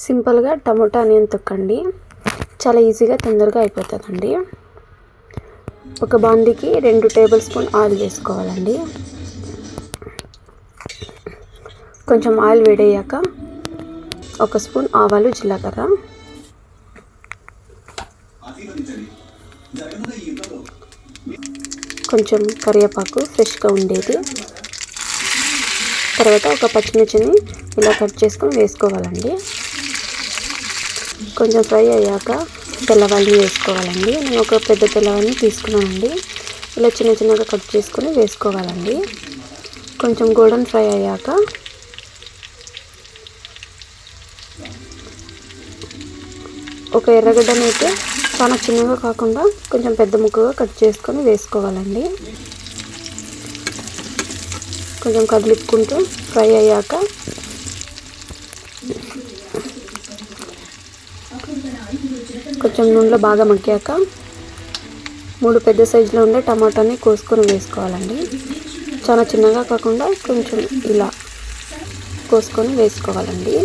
సింపుల్గా tomato onion తొక్కండి. చాలా ఈజీగా తొందరగా అయిపోతుందండి. ఒక బాండికి 2 టేబుల్ స్పూన్ ఆయిల్ వేసుకోవాలండి. కొంచెం ఆయిల్ వేడయ్యాక 1 స్పూన్ ఆవాలు, జీలకర్ర, కొంచెం కరివేపాకు ఫ్రెష్గా ఉండేది, తర్వాత ఒక పచ్చిమిర్చిని ఇలా కట్ చేసుకొని వేసుకోవాలండి. కొంచెం ఫ్రై అయ్యాక తెల్లవాయిని వేసుకోవాలండి. నేను ఒక పెద్ద తెల్లవాయిని తీసుకున్నానండి. ఇలా చిన్న చిన్నగా కట్ చేసుకొని వేసుకోవాలండి. కొంచెం గోల్డెన్ ఫ్రై అయ్యాక ఒక ఎర్రగడ్డను అయితే చాలా చిన్నగా కాకుండా కొంచెం పెద్ద ముక్కగా కట్ చేసుకొని వేసుకోవాలండి. కొంచెం కదిలిపుకుంటూ ఫ్రై అయ్యాక కొంచెం నూనెలో బాగా మగ్గాక 3 పెద్ద సైజులో ఉండే టమాటాని కోసుకొని వేసుకోవాలండి. చాలా చిన్నగా కాకుండా కొంచెం ఇలా కోసుకొని వేసుకోవాలండి.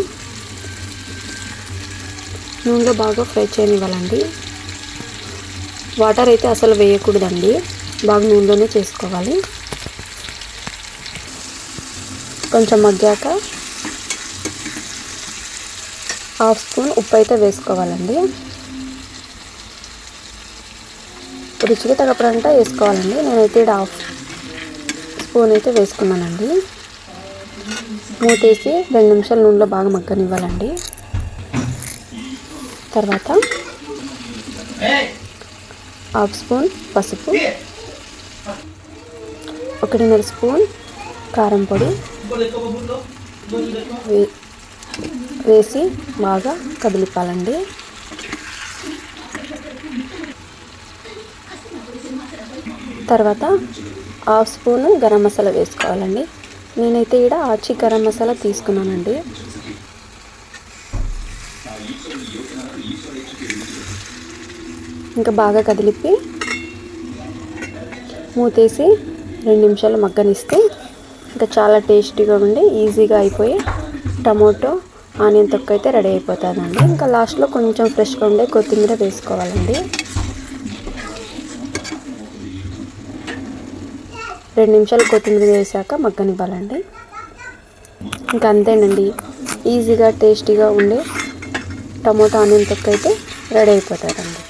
నూనెలో బాగా ఫ్రై చేయనివ్వాలండి. వాటర్ అయితే అసలు వేయకూడదండి, బాగా నూనెలోనే చేసుకోవాలి. కొంచెం మగ్గాక 1/2 స్పూన్ ఉప్పు అయితే వేసుకోవాలండి. రుచికి తగ్గప్పుడంతా వేసుకోవాలండి. నేనైతే 1/2 స్పూన్ అయితే వేసుకున్నానండి. మూతేసి 2 నిమిషాలు నూనెలో బాగా మగ్గనివ్వాలండి. తర్వాత 1/2 స్పూన్ పసుపు, 1.5 స్పూన్ కారం పొడి వేసి బాగా కదిలిపాలండి. తర్వాత 1/2 స్పూన్ గరం మసాలా వేసుకోవాలండి. నేనైతే ఇక్కడ ఆచి గరం మసాలా తీసుకున్నానండి. ఇంకా బాగా కదిలిపి మూతేసి 2 నిమిషాలు మగ్గనిస్తే ఇంకా చాలా టేస్టీగా ఉండి ఈజీగా అయిపోయి టమోటో ఆనియన్ తొక్క అయితే రెడీ అయిపోతుందండి. ఇంకా లాస్ట్లో కొంచెం ఫ్రెష్గా ఉండే కొత్తిమీర వేసుకోవాలండి. 2 నిమిషాలు కొత్తిమీర వేసాక మగ్గనివ్వాలండి. ఇంకా అంతేనండి, ఈజీగా టేస్టీగా ఉండే టమోటా ఆనియన్ తొక్క అయితే రెడీ అయిపోతుందండి.